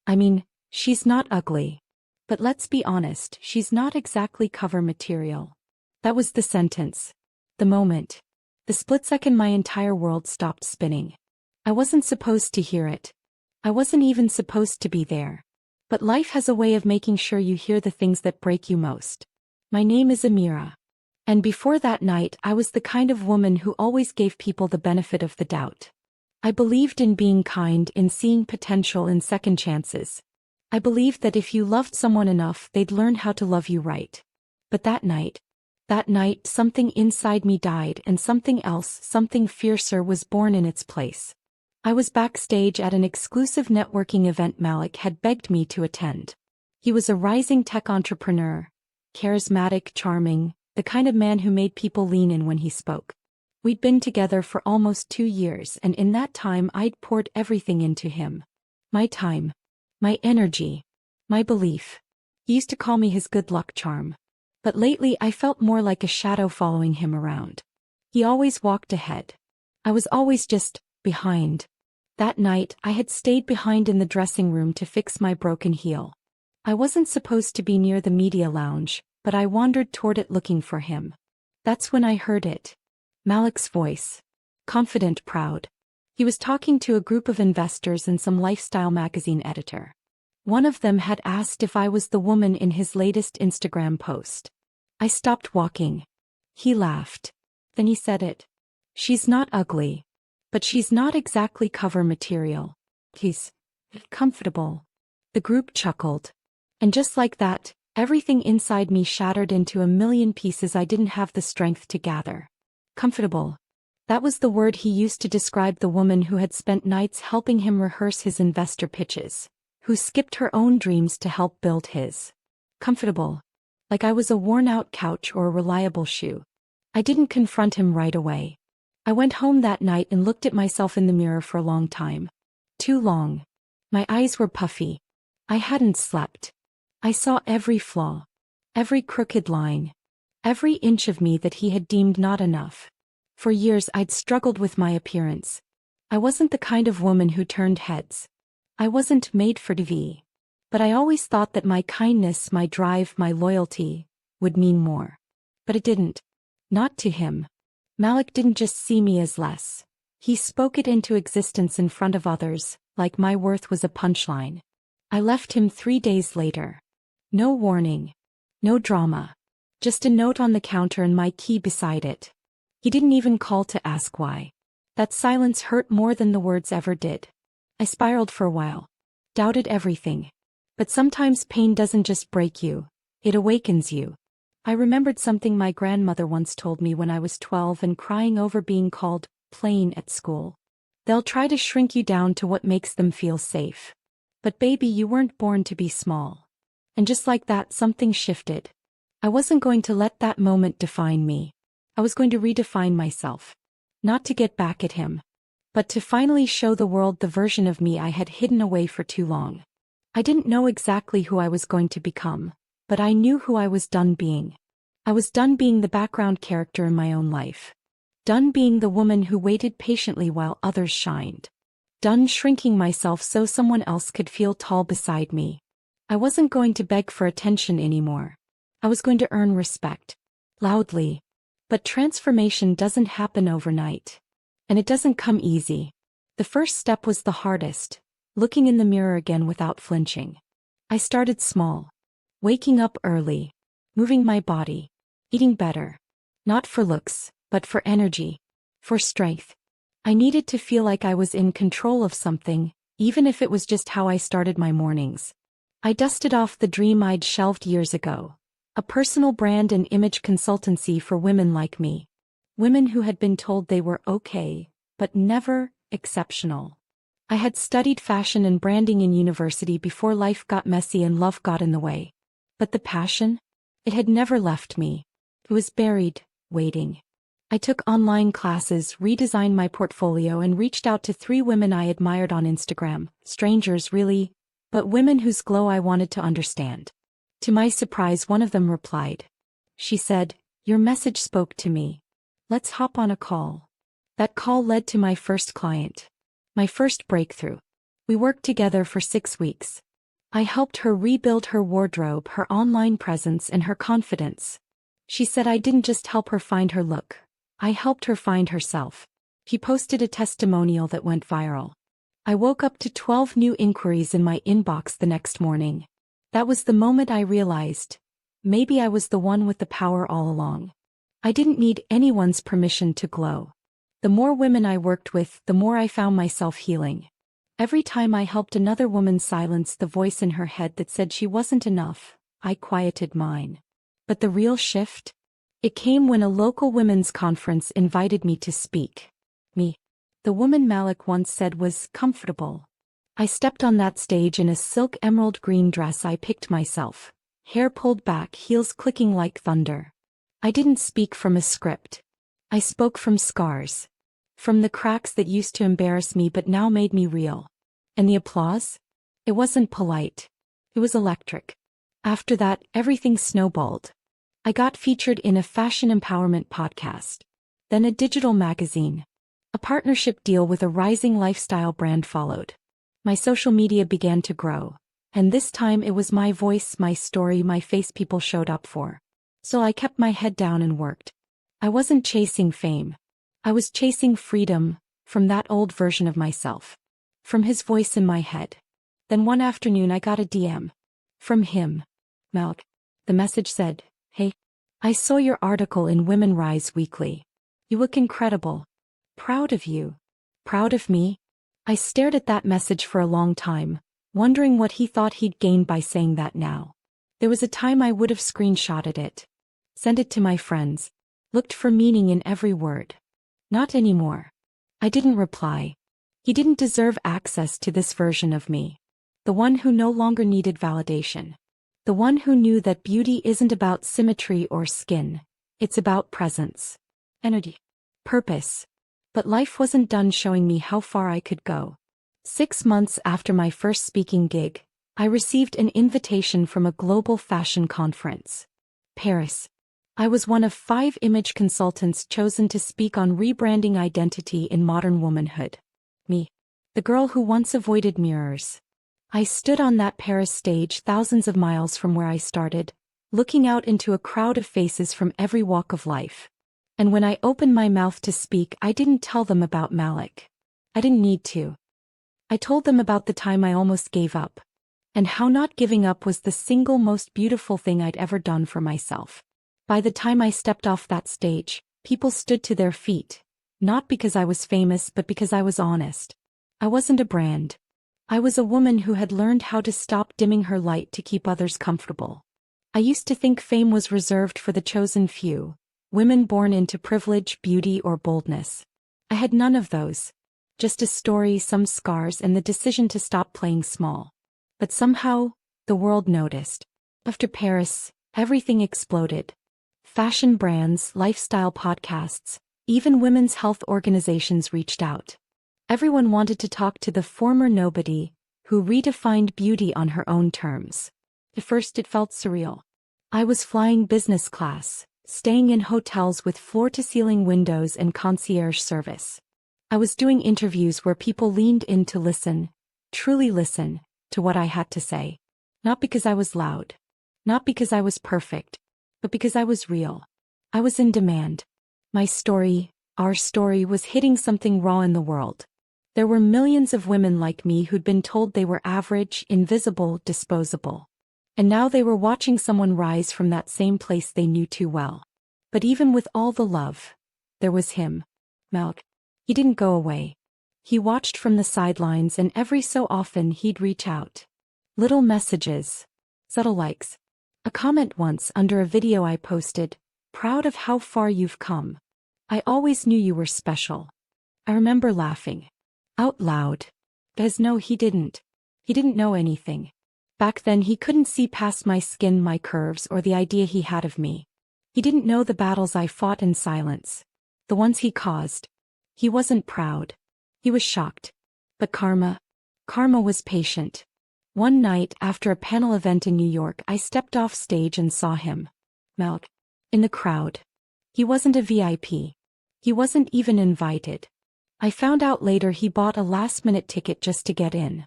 I mean, she's not ugly. But let's be honest, she's not exactly cover material. That was the sentence. The moment. The split second my entire world stopped spinning. I wasn't supposed to hear it. I wasn't even supposed to be there. But life has a way of making sure you hear the things that break you most. My name is Amira. And before that night, I was the kind of woman who always gave people the benefit of the doubt. I believed in being kind, in seeing potential in second chances. I believed that if you loved someone enough, they'd learn how to love you right. But that night, something inside me died and something else, something fiercer was born in its place. I was backstage at an exclusive networking event Malik had begged me to attend. He was a rising tech entrepreneur, charismatic, charming, the kind of man who made people lean in when he spoke. We'd been together for almost 2 years, and in that time I'd poured everything into him. My time, my energy, my belief. He used to call me his good luck charm. But lately I felt more like a shadow following him around. He always walked ahead. I was always just behind. That night, I had stayed behind in the dressing room to fix my broken heel. I wasn't supposed to be near the media lounge, but I wandered toward it looking for him. That's when I heard it. Malik's voice. Confident, proud. He was talking to a group of investors and some lifestyle magazine editor. One of them had asked if I was the woman in his latest Instagram post. I stopped walking. He laughed. Then he said it. She's not ugly. But she's not exactly cover material. He's comfortable. The group chuckled. And just like that, everything inside me shattered into a million pieces I didn't have the strength to gather. Comfortable. That was the word he used to describe the woman who had spent nights helping him rehearse his investor pitches, who skipped her own dreams to help build his. Comfortable. Like I was a worn-out couch or a reliable shoe. I didn't confront him right away. I went home that night and looked at myself in the mirror for a long time. Too long. My eyes were puffy. I hadn't slept. I saw every flaw. Every crooked line. Every inch of me that he had deemed not enough. For years I'd struggled with my appearance. I wasn't the kind of woman who turned heads. I wasn't made for TV. But I always thought that my kindness, my drive, my loyalty would mean more. But it didn't. Not to him. Malik didn't just see me as less. He spoke it into existence in front of others, like my worth was a punchline. I left him 3 days later. No warning. No drama. Just a note on the counter and my key beside it. He didn't even call to ask why. That silence hurt more than the words ever did. I spiraled for a while. Doubted everything. But sometimes pain doesn't just break you. It awakens you. I remembered something my grandmother once told me when I was 12 and crying over being called plain at school. They'll try to shrink you down to what makes them feel safe. But baby, you weren't born to be small. And just like that, something shifted. I wasn't going to let that moment define me. I was going to redefine myself. Not to get back at him, but to finally show the world the version of me I had hidden away for too long. I didn't know exactly who I was going to become, but I knew who I was done being. I was done being the background character in my own life. Done being the woman who waited patiently while others shined. Done shrinking myself so someone else could feel tall beside me. I wasn't going to beg for attention anymore. I was going to earn respect. Loudly. But transformation doesn't happen overnight. And it doesn't come easy. The first step was the hardest. Looking in the mirror again without flinching. I started small. Waking up early. Moving my body. Eating better. Not for looks, but for energy. For strength. I needed to feel like I was in control of something, even if it was just how I started my mornings. I dusted off the dream I'd shelved years ago. A personal brand and image consultancy for women like me. Women who had been told they were okay, but never exceptional. I had studied fashion and branding in university before life got messy and love got in the way. But the passion? It had never left me. It was buried, waiting. I took online classes, redesigned my portfolio, and reached out to 3 women I admired on Instagram. Strangers, really, but women whose glow I wanted to understand. To my surprise, one of them replied. She said, "Your message spoke to me. Let's hop on a call." That call led to my first client. My first breakthrough. We worked together for 6 weeks. I helped her rebuild her wardrobe, her online presence, and her confidence. She said I didn't just help her find her look. I helped her find herself. She posted a testimonial that went viral. I woke up to 12 new inquiries in my inbox the next morning. That was the moment I realized, maybe I was the one with the power all along. I didn't need anyone's permission to glow. The more women I worked with, the more I found myself healing. Every time I helped another woman silence the voice in her head that said she wasn't enough, I quieted mine. But the real shift? It came when a local women's conference invited me to speak. Me, the woman Malik once said was comfortable. I stepped on that stage in a silk emerald green dress I picked myself, hair pulled back, heels clicking like thunder. I didn't speak from a script. I spoke from scars. From the cracks that used to embarrass me but now made me real. And the applause? It wasn't polite. It was electric. After that, everything snowballed. I got featured in a fashion empowerment podcast. Then a digital magazine. A partnership deal with a rising lifestyle brand followed. My social media began to grow. And this time it was my voice, my story, my face people showed up for. So I kept my head down and worked. I wasn't chasing fame. I was chasing freedom from that old version of myself. From his voice in my head. Then one afternoon I got a DM. From him. Malik. The message said, "Hey, I saw your article in Women Rise Weekly. You look incredible. Proud of you." Proud of me? I stared at that message for a long time, wondering what he thought he'd gain by saying that now. There was a time I would have screenshotted it. Sent it to my friends. Looked for meaning in every word. Not anymore. I didn't reply. He didn't deserve access to this version of me. The one who no longer needed validation. The one who knew that beauty isn't about symmetry or skin. It's about presence. Energy. Purpose. But life wasn't done showing me how far I could go. 6 months after my first speaking gig, I received an invitation from a global fashion conference. Paris. I was one of 5 image consultants chosen to speak on rebranding identity in modern womanhood. Me. The girl who once avoided mirrors. I stood on that Paris stage thousands of miles from where I started, looking out into a crowd of faces from every walk of life. And when I opened my mouth to speak, I didn't tell them about Malik. I didn't need to. I told them about the time I almost gave up. And how not giving up was the single most beautiful thing I'd ever done for myself. By the time I stepped off that stage, people stood to their feet. Not because I was famous, but because I was honest. I wasn't a brand. I was a woman who had learned how to stop dimming her light to keep others comfortable. I used to think fame was reserved for the chosen few, women born into privilege, beauty, or boldness. I had none of those. Just a story, some scars, and the decision to stop playing small. But somehow, the world noticed. After Paris, everything exploded. Fashion brands, lifestyle podcasts, even women's health organizations reached out. Everyone wanted to talk to the former nobody, who redefined beauty on her own terms. At first it felt surreal. I was flying business class, staying in hotels with floor-to-ceiling windows and concierge service. I was doing interviews where people leaned in to listen, truly listen, to what I had to say. Not because I was loud. Not because I was perfect. But because I was real. I was in demand. My story, our story, was hitting something raw in the world. There were millions of women like me who'd been told they were average, invisible, disposable. And now they were watching someone rise from that same place they knew too well. But even with all the love, there was him. Malik. He didn't go away. He watched from the sidelines, and every so often he'd reach out. Little messages. Subtle likes. A comment once under a video I posted, "Proud of how far you've come. I always knew you were special." I remember laughing. Out loud. Because no, he didn't. He didn't know anything. Back then he couldn't see past my skin, my curves, or the idea he had of me. He didn't know the battles I fought in silence. The ones he caused. He wasn't proud. He was shocked. But karma was patient. One night after a panel event in New York, I stepped off stage and saw him. Malik. In the crowd. He wasn't a VIP. He wasn't even invited. I found out later he bought a last-minute ticket just to get in.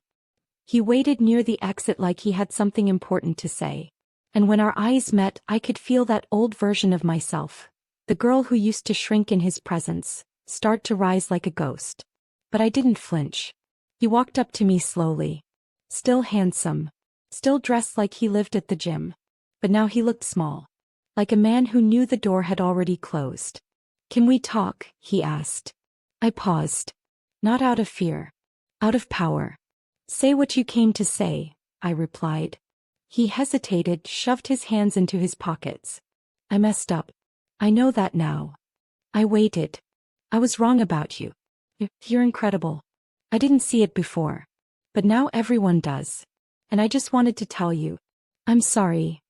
He waited near the exit like he had something important to say. And when our eyes met, I could feel that old version of myself, the girl who used to shrink in his presence, start to rise like a ghost. But I didn't flinch. He walked up to me slowly. Still handsome. Still dressed like he lived at the gym. But now he looked small. Like a man who knew the door had already closed. "Can we talk?" he asked. I paused. Not out of fear. Out of power. "Say what you came to say," I replied. He hesitated, shoved his hands into his pockets. "I messed up. I know that now. I waited. I was wrong about you. You're incredible. I didn't see it before. But now everyone does. And I just wanted to tell you. I'm sorry."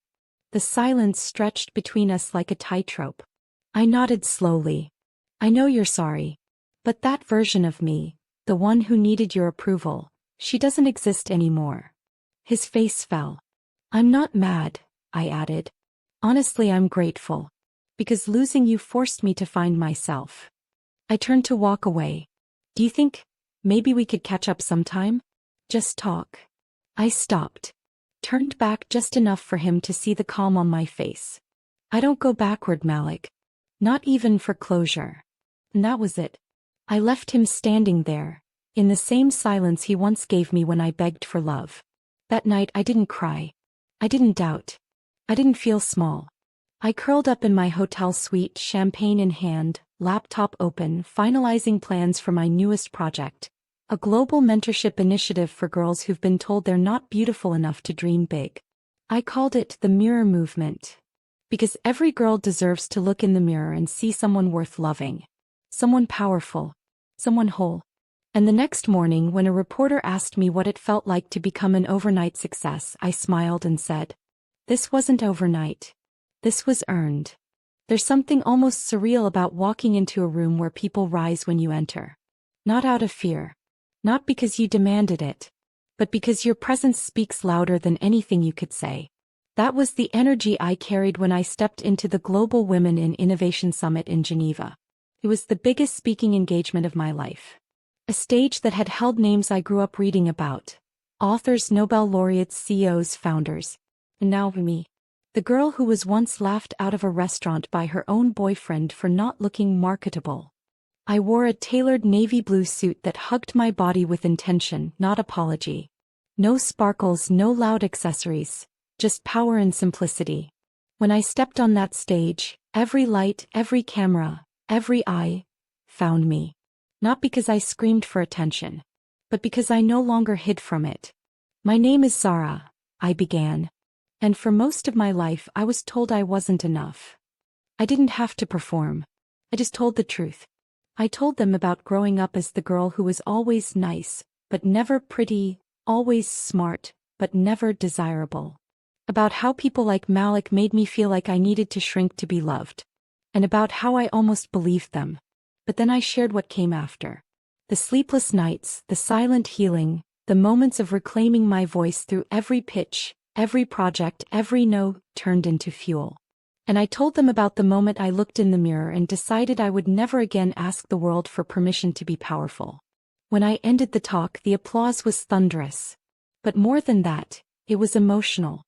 The silence stretched between us like a tightrope. I nodded slowly. "I know you're sorry. But that version of me, the one who needed your approval, she doesn't exist anymore." His face fell. "I'm not mad," I added. "Honestly, I'm grateful. Because losing you forced me to find myself." I turned to walk away. "Do you think maybe we could catch up sometime? Just talk?" I stopped. Turned back just enough for him to see the calm on my face. "I don't go backward, Malik. Not even for closure." And that was it. I left him standing there, in the same silence he once gave me when I begged for love. That night I didn't cry. I didn't doubt. I didn't feel small. I curled up in my hotel suite, champagne in hand, laptop open, finalizing plans for my newest project. A global mentorship initiative for girls who've been told they're not beautiful enough to dream big. I called it the mirror movement. Because every girl deserves to look in the mirror and see someone worth loving. Someone powerful. Someone whole. And the next morning, when a reporter asked me what it felt like to become an overnight success, I smiled and said, "This wasn't overnight. This was earned." There's something almost surreal about walking into a room where people rise when you enter. Not out of fear. Not because you demanded it. But because your presence speaks louder than anything you could say. That was the energy I carried when I stepped into the Global Women in Innovation Summit in Geneva. It was the biggest speaking engagement of my life. A stage that had held names I grew up reading about. Authors, Nobel laureates, CEOs, founders. And now me. The girl who was once laughed out of a restaurant by her own boyfriend for not looking marketable. I wore a tailored navy blue suit that hugged my body with intention, not apology. No sparkles, no loud accessories. Just power and simplicity. When I stepped on that stage, every light, every camera, every eye, found me. Not because I screamed for attention, but because I no longer hid from it. "My name is Zara," I began. And for most of my life I was told I wasn't enough. I didn't have to perform. I just told the truth. I told them about growing up as the girl who was always nice, but never pretty, always smart, but never desirable. About how people like Malik made me feel like I needed to shrink to be loved. And about how I almost believed them. But then I shared what came after. The sleepless nights, the silent healing, the moments of reclaiming my voice through every pitch, every project, every no, turned into fuel. And I told them about the moment I looked in the mirror and decided I would never again ask the world for permission to be powerful. When I ended the talk, the applause was thunderous. But more than that, it was emotional.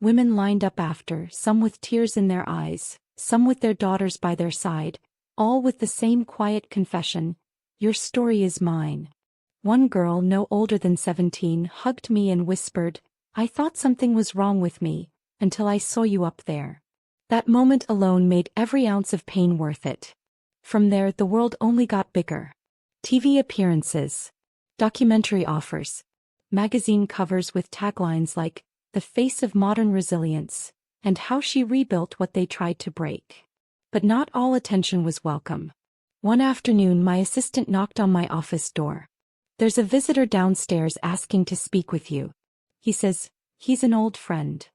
Women lined up after, some with tears in their eyes, some with their daughters by their side, all with the same quiet confession, "Your story is mine." One girl, no older than 17, hugged me and whispered, "I thought something was wrong with me, until I saw you up there." That moment alone made every ounce of pain worth it. From there, the world only got bigger. TV appearances, documentary offers, magazine covers with taglines like, "The face of modern resilience," and "How she rebuilt what they tried to break." But not all attention was welcome. One afternoon, my assistant knocked on my office door. "There's a visitor downstairs asking to speak with you. He says he's an old friend."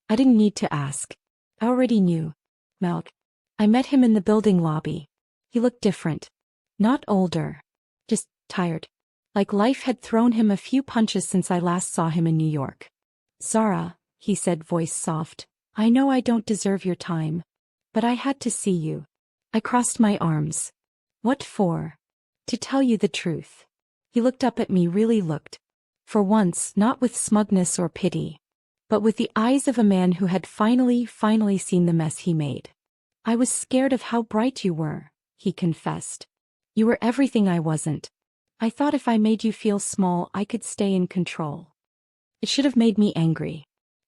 I didn't need to ask. I already knew. Malik. I met him in the building lobby. He looked different. Not older. Just tired. Like life had thrown him a few punches since I last saw him in New York. "Zara," he said, voice soft, "I know I don't deserve your time. But I had to see you." I crossed my arms. "What for?" "To tell you the truth." He looked up at me, really looked. For once, not with smugness or pity, but with the eyes of a man who had finally seen the mess he made. I was scared of how bright you were, he confessed. You were everything I wasn't. I thought if I made you feel small, I could stay in control. It should have made me angry.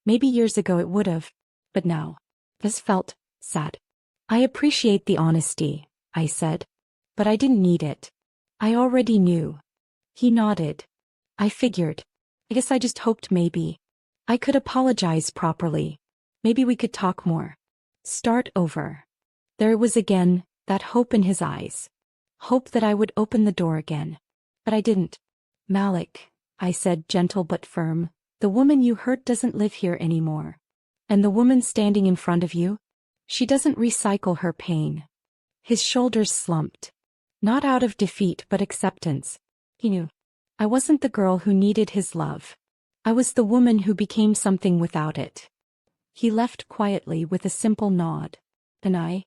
Maybe years ago it would have, but now. This felt sad. I appreciate the honesty, I said. But I didn't need it. I already knew. He nodded. I figured. I guess I just hoped maybe I could apologize properly. Maybe we could talk more. Start over. There it was again, that hope in his eyes. Hope that I would open the door again. But I didn't. Malik, I said, gentle but firm, the woman you hurt doesn't live here anymore. And the woman standing in front of you? She doesn't recycle her pain. His shoulders slumped. Not out of defeat but acceptance. He knew. I wasn't the girl who needed his love. I was the woman who became something without it. He left quietly with a simple nod. And I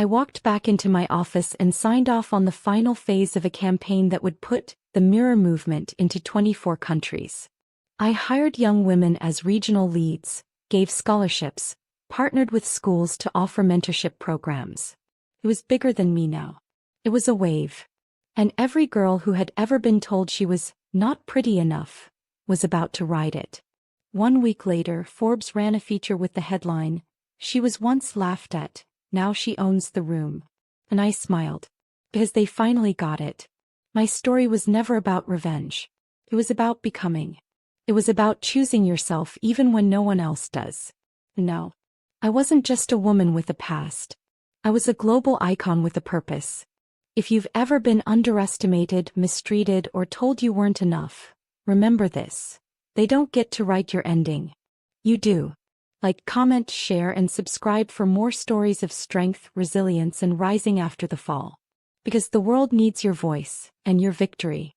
walked back into my office and signed off on the final phase of a campaign that would put the Mirror movement into 24 countries. I hired young women as regional leads, gave scholarships, partnered with schools to offer mentorship programs. It was bigger than me now. It was a wave. And every girl who had ever been told she was not pretty enough was about to ride it. 1 week later, Forbes ran a feature with the headline, "She was once laughed at, now she owns the room." And I smiled. Because they finally got it. My story was never about revenge. It was about becoming. It was about choosing yourself even when no one else does. No. I wasn't just a woman with a past. I was a global icon with a purpose. If you've ever been underestimated, mistreated, or told you weren't enough, remember this. They don't get to write your ending. You do. Like, comment, share, and subscribe for more stories of strength, resilience, and rising after the fall. Because the world needs your voice and your victory.